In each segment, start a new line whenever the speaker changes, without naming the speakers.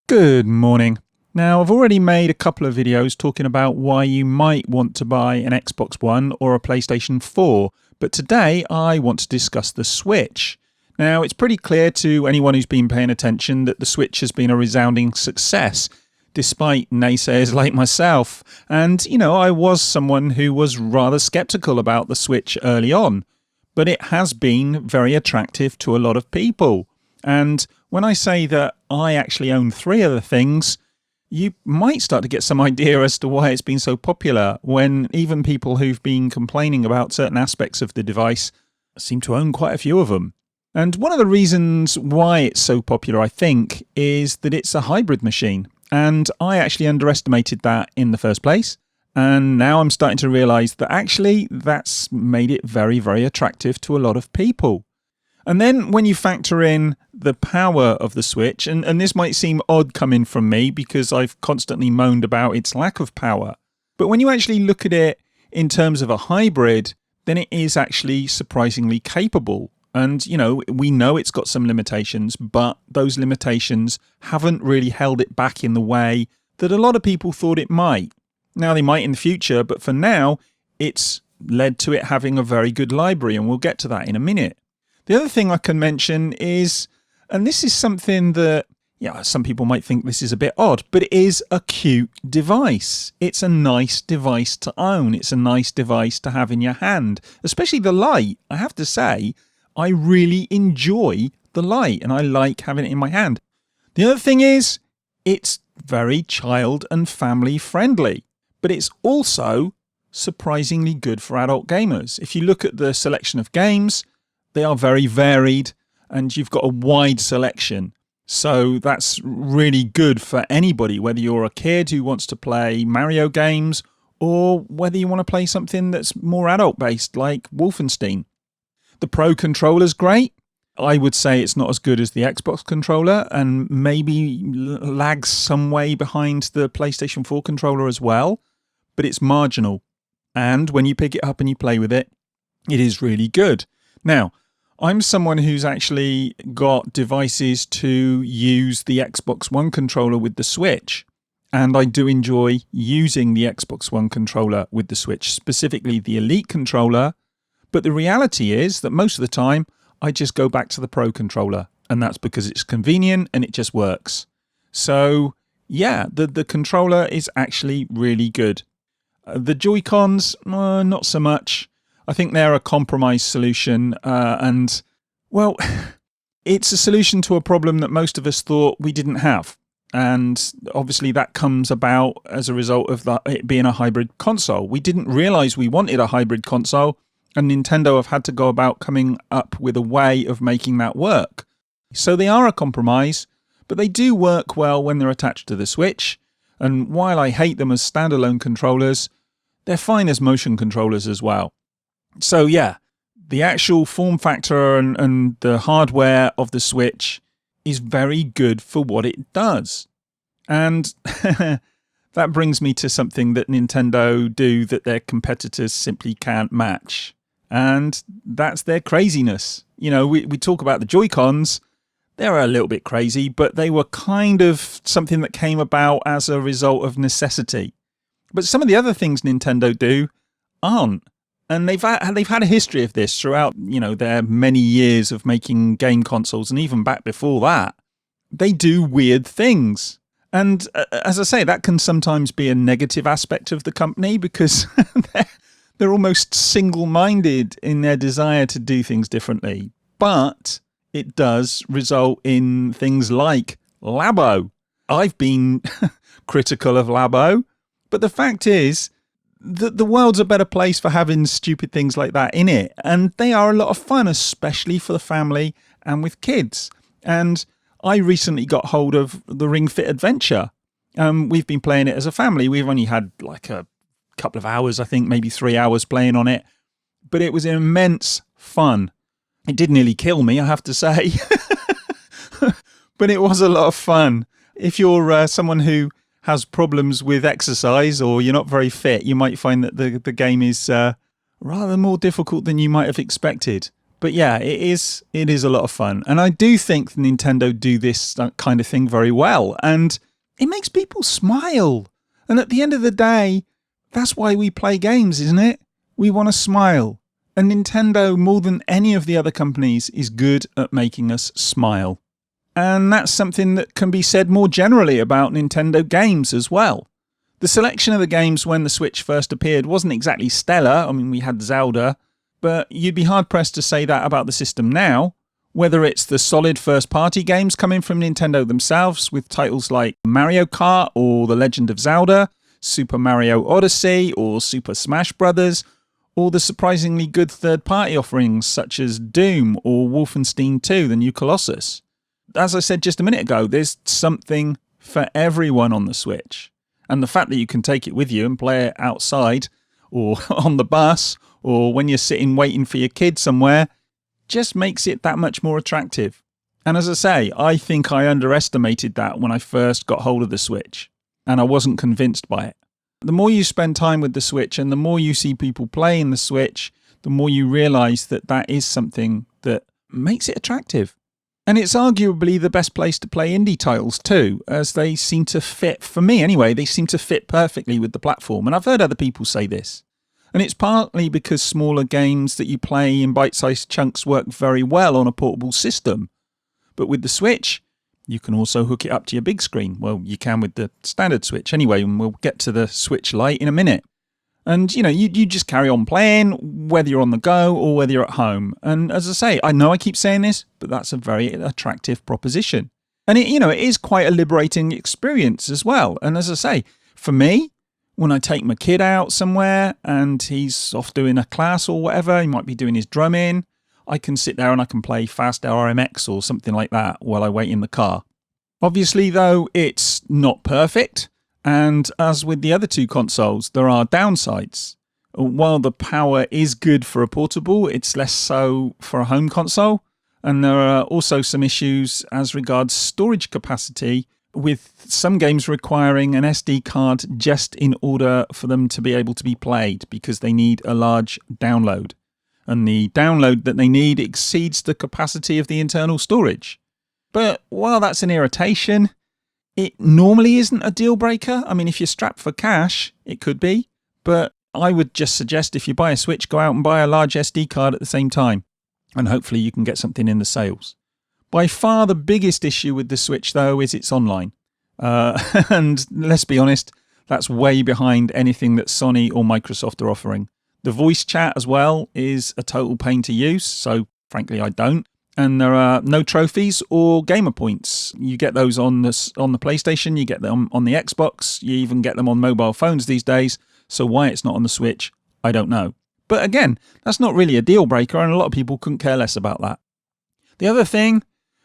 Good morning. Now, I've already made a couple of videos talking about why you might want to buy an Xbox One or a PlayStation 4, but today I want to discuss the Switch. Now, it's pretty clear to anyone who's been paying attention that the Switch has been a resounding success, despite naysayers like myself. And, I was someone who was rather skeptical about the Switch early on, but it has been very attractive to a lot of people. And when I say that I actually own 3 of the things, you might start to get some idea as to why it's been so popular, when even people who've been complaining about certain aspects of the device seem to own quite a few of them. And one of the reasons why it's so popular, I think, is that it's a hybrid machine. And I actually underestimated that in the first place. And now I'm starting to realize that actually that's made it very, very attractive to a lot of people. And then when you factor in the power of the Switch, and this might seem odd coming from me because I've constantly moaned about its lack of power, but when you actually look at it in terms of a hybrid, then it is actually surprisingly capable. And, we know it's got some limitations, but those limitations haven't really held it back in the way that a lot of people thought it might. Now, they might in the future, but for now, it's led to it having a very good library, and we'll get to that in a minute. The other thing I can mention is, and this is something that, some people might think this is a bit odd, but it is a cute device. It's a nice device to own. It's a nice device to have in your hand, especially the LIte. I have to say, I really enjoy the LIte and I like having it in my hand. The other thing is, it's very child and family friendly, but it's also surprisingly good for adult gamers. If you look at the selection of games, they are very varied and you've got a wide selection. So that's really good for anybody, whether you're a kid who wants to play Mario games or whether you want to play something that's more adult based like Wolfenstein. The Pro controller's great. I would say it's not as good as the Xbox controller and maybe lags some way behind the PlayStation 4 controller as well, but it's marginal. And when you pick it up and you play with it, it is really good. Now, I'm someone who's actually got devices to use the Xbox One controller with the Switch. And I do enjoy using the Xbox One controller with the Switch, specifically the Elite controller. But the reality is that most of the time, I just go back to the Pro controller. And that's because it's convenient and it just works. So, the controller is actually really good. The Joy-Cons, not so much. I think they're a compromise solution, and, well, it's a solution to a problem that most of us thought we didn't have. And obviously that comes about as a result of it being a hybrid console. We didn't realize we wanted a hybrid console, and Nintendo have had to go about coming up with a way of making that work. So they are a compromise, but they do work well when they're attached to the Switch. And while I hate them as standalone controllers, they're fine as motion controllers as well. So the actual form factor and the hardware of the Switch is very good for what it does. And that brings me to something that Nintendo do that their competitors simply can't match. And that's their craziness. We talk about the Joy-Cons. They're a little bit crazy, but they were kind of something that came about as a result of necessity. But some of the other things Nintendo do aren't. And they've had a history of this throughout, their many years of making game consoles, and even back before that. They do weird things. And as I say, that can sometimes be a negative aspect of the company because they're almost single-minded in their desire to do things differently. But it does result in things like Labo. I've been critical of Labo, but the fact is, the world's a better place for having stupid things like that in it. And they are a lot of fun, especially for the family and with kids. And I recently got hold of the Ring Fit Adventure. We've been playing it as a family. We've only had like a couple of hours, I think, maybe 3 hours playing on it. But it was immense fun. It did nearly kill me, I have to say. But it was a lot of fun. If you're someone who has problems with exercise or you're not very fit, you might find that the game is rather more difficult than you might have expected. But yeah, it is a lot of fun. And I do think Nintendo do this kind of thing very well. And it makes people smile. And at the end of the day, that's why we play games, isn't it? We want to smile. And Nintendo, more than any of the other companies, is good at making us smile. And that's something that can be said more generally about Nintendo games as well. The selection of the games when the Switch first appeared wasn't exactly stellar. I mean, we had Zelda, but you'd be hard-pressed to say that about the system now. Whether it's the solid first-party games coming from Nintendo themselves with titles like Mario Kart or The Legend of Zelda, Super Mario Odyssey or Super Smash Bros., or the surprisingly good third-party offerings such as Doom or Wolfenstein 2, The New Colossus. As I said just a minute ago, there's something for everyone on the Switch. And the fact that you can take it with you and play it outside or on the bus or when you're sitting waiting for your kid somewhere just makes it that much more attractive. And as I say, I think I underestimated that when I first got hold of the Switch, and I wasn't convinced by it. The more you spend time with the Switch and the more you see people playing the Switch, the more you realise that that is something that makes it attractive. And it's arguably the best place to play indie titles too, as they seem to fit, for me anyway, they seem to fit perfectly with the platform. And I've heard other people say this. And it's partly because smaller games that you play in bite-sized chunks work very well on a portable system. But with the Switch, you can also hook it up to your big screen. Well, you can with the standard Switch anyway, and we'll get to the Switch LIte in a minute. And, you just carry on playing, whether you're on the go or whether you're at home. And as I say, I know I keep saying this, but that's a very attractive proposition. And it is quite a liberating experience as well. And as I say, for me, when I take my kid out somewhere and he's off doing a class or whatever, he might be doing his drumming, I can sit there and I can play Fast RMX or something like that while I wait in the car. Obviously, though, it's not perfect. And as with the other two consoles, there are downsides. While the power is good for a portable, it's less so for a home console. And there are also some issues as regards storage capacity, with some games requiring an SD card just in order for them to be able to be played because they need a large download. And the download that they need exceeds the capacity of the internal storage. But while that's an irritation, it normally isn't a deal breaker. I mean, if you're strapped for cash, it could be. But I would just suggest if you buy a Switch, go out and buy a large SD card at the same time. And hopefully you can get something in the sales. By far the biggest issue with the Switch, though, is it's online. And let's be honest, that's way behind anything that Sony or Microsoft are offering. The voice chat as well is a total pain to use, so frankly I don't. And there are no trophies or gamer points. You get those on the PlayStation, you get them on the Xbox, you even get them on mobile phones these days. So why it's not on the Switch, I don't know. But again, that's not really a deal breaker, and a lot of people couldn't care less about that. The other thing,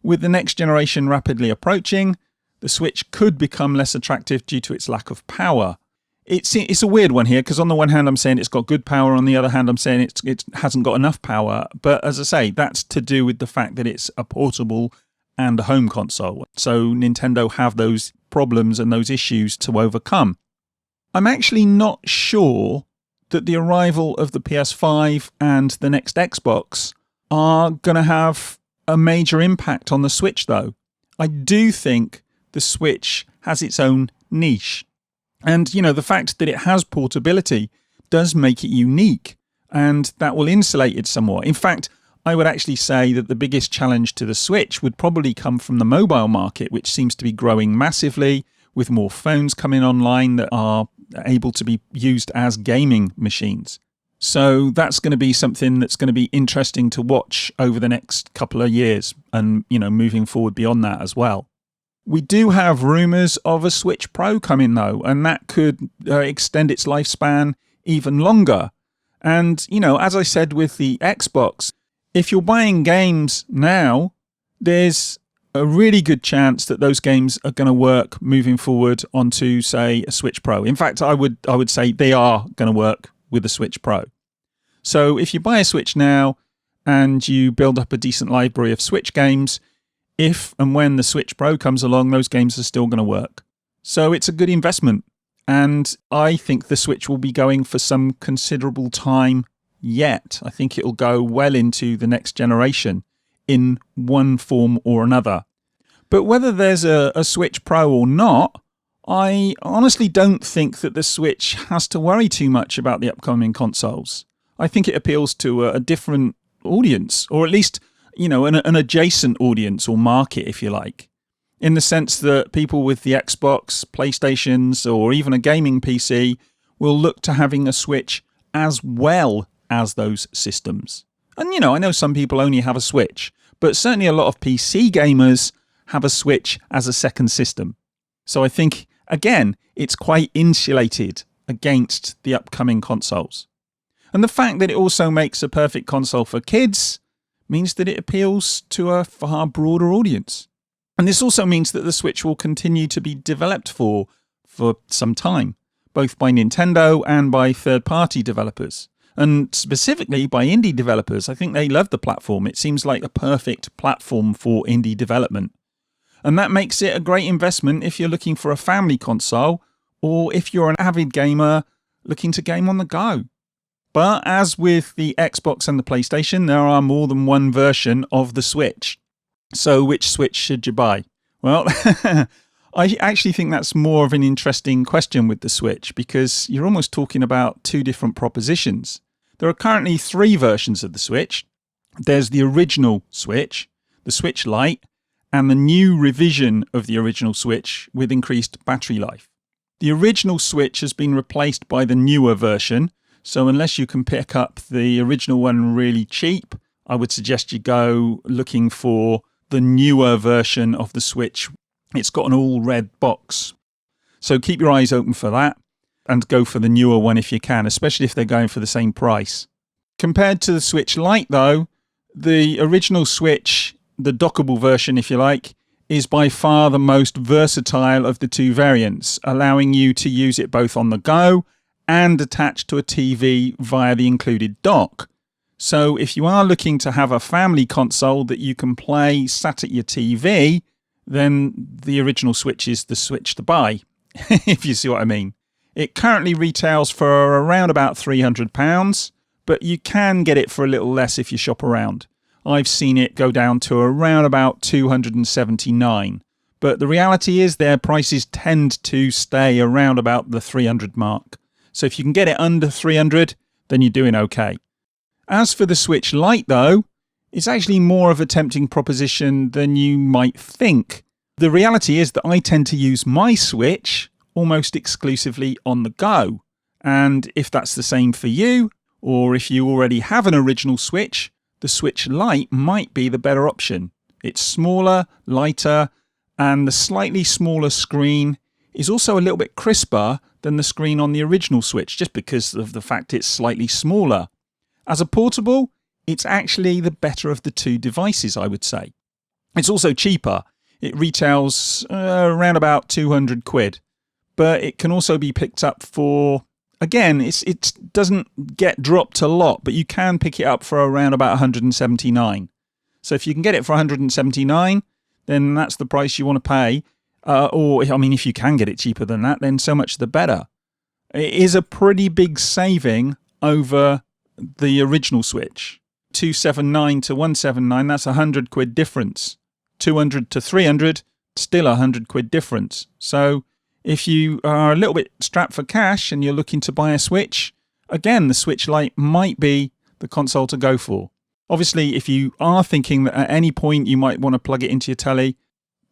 with the next generation rapidly approaching, the Switch could become less attractive due to its lack of power. It's a weird one here, because on the one hand I'm saying it's got good power, on the other hand I'm saying it hasn't got enough power. But as I say, that's to do with the fact that it's a portable and a home console. So Nintendo have those problems and those issues to overcome. I'm actually not sure that the arrival of the PS5 and the next Xbox are going to have a major impact on the Switch, though. I do think the Switch has its own niche. And, the fact that it has portability does make it unique, and that will insulate it somewhat. In fact, I would actually say that the biggest challenge to the Switch would probably come from the mobile market, which seems to be growing massively, with more phones coming online that are able to be used as gaming machines. So that's going to be something that's going to be interesting to watch over the next couple of years and, moving forward beyond that as well. We do have rumours of a Switch Pro coming, though, and that could extend its lifespan even longer. And, as I said with the Xbox, if you're buying games now, there's a really good chance that those games are going to work moving forward onto, say, a Switch Pro. In fact, I would say they are going to work with a Switch Pro. So if you buy a Switch now and you build up a decent library of Switch games, if and when the Switch Pro comes along, those games are still going to work. So it's a good investment. And I think the Switch will be going for some considerable time yet. I think it'll go well into the next generation in one form or another. But whether there's a Switch Pro or not, I honestly don't think that the Switch has to worry too much about the upcoming consoles. I think it appeals to a different audience, or at least, an adjacent audience or market, if you like, in the sense that people with the Xbox, PlayStations, or even a gaming PC will look to having a Switch as well as those systems. And, I know some people only have a Switch, but certainly a lot of PC gamers have a Switch as a second system. So I think, again, it's quite insulated against the upcoming consoles. And the fact that it also makes a perfect console for kids means that it appeals to a far broader audience. And this also means that the Switch will continue to be developed for some time, both by Nintendo and by third-party developers. And specifically by indie developers. I think they love the platform. It seems like a perfect platform for indie development. And that makes it a great investment if you're looking for a family console or if you're an avid gamer looking to game on the go. But as with the Xbox and the PlayStation, there are more than one version of the Switch. So which Switch should you buy? Well, I actually think that's more of an interesting question with the Switch because you're almost talking about two different propositions. There are currently 3 versions of the Switch. There's the original Switch, the Switch LIte, and the new revision of the original Switch with increased battery life. The original Switch has been replaced by the newer version, so unless you can pick up the original one really cheap, I would suggest you go looking for the newer version of the Switch. It's got an all-red box. So keep your eyes open for that and go for the newer one if you can, especially if they're going for the same price. Compared to the Switch LIte though, the original Switch, the dockable version if you like, is by far the most versatile of the 2 variants, allowing you to use it both on the go and attached to a TV via the included dock. So if you are looking to have a family console that you can play sat at your TV, then the original Switch is the Switch to buy, if you see what I mean. It currently retails for around about £300, but you can get it for a little less if you shop around. I've seen it go down to around about £279. But the reality is their prices tend to stay around about the 300 mark. So if you can get it under 300, then you're doing okay. As for the Switch LIte though, it's actually more of a tempting proposition than you might think. The reality is that I tend to use my Switch almost exclusively on the go. And if that's the same for you, or if you already have an original Switch, the Switch LIte might be the better option. It's smaller, lighter, and the slightly smaller screen is also a little bit crisper than the screen on the original Switch, just because of the fact it's slightly smaller. As a portable, it's actually the better of the 2 devices, I would say. It's also cheaper. It retails around about 200 quid, but it can also be picked up for, again, it doesn't get dropped a lot, but you can pick it up for around about 179. So if you can get it for 179, then that's the price you want to pay. If you can get it cheaper than that, then so much the better. It is a pretty big saving over the original Switch. 279 to 179, that's 100 quid difference. 200 to 300, still 100 quid difference. So if you are a little bit strapped for cash and you're looking to buy a Switch, again, the Switch LIte might be the console to go for. Obviously, if you are thinking that at any point you might want to plug it into your telly,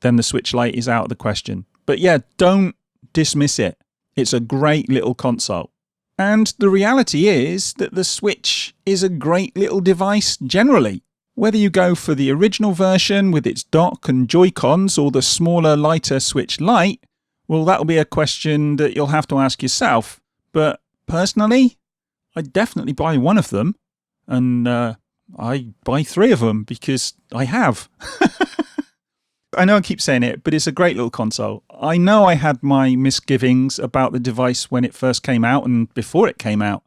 then the Switch LIte is out of the question. But yeah, don't dismiss it. It's a great little console. And the reality is that the Switch is a great little device generally. Whether you go for the original version with its dock and Joy-Cons or the smaller, lighter Switch LIte, well, that'll be a question that you'll have to ask yourself. But personally, I'd definitely buy one of them. And I buy 3 of them because I have. I know I keep saying it, but it's a great little console. I know I had my misgivings about the device when it first came out and before it came out,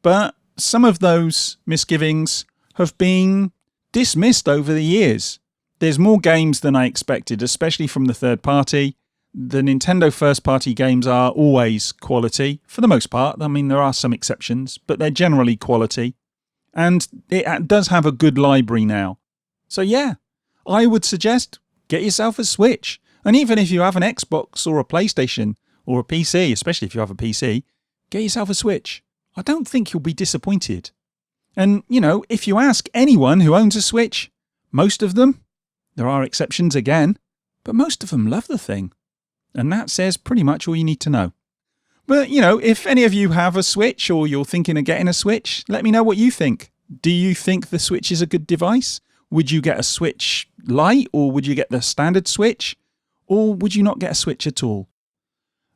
but some of those misgivings have been dismissed over the years. There's more games than I expected, especially from the third party. The Nintendo first party games are always quality, for the most part. I mean, there are some exceptions, but they're generally quality. and it does have a good library now. So yeah, I would suggest get yourself a Switch. And even if you have an Xbox or a PlayStation or a PC, especially if you have a PC, get yourself a Switch. I don't think you'll be disappointed. And, you know, if you ask anyone who owns a Switch, most of them, there are exceptions again, but most of them love the thing. And that says pretty much all you need to know. But, you know, if any of you have a Switch or you're thinking of getting a Switch, let me know what you think. Do you think the Switch is a good device? Would you get a Switch Lite, or would you get the standard Switch? Or would you not get a Switch at all?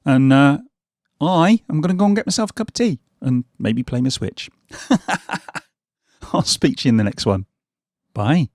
And I am going to go and get myself a cup of tea and maybe play my Switch. I'll speak to you in the next one. Bye.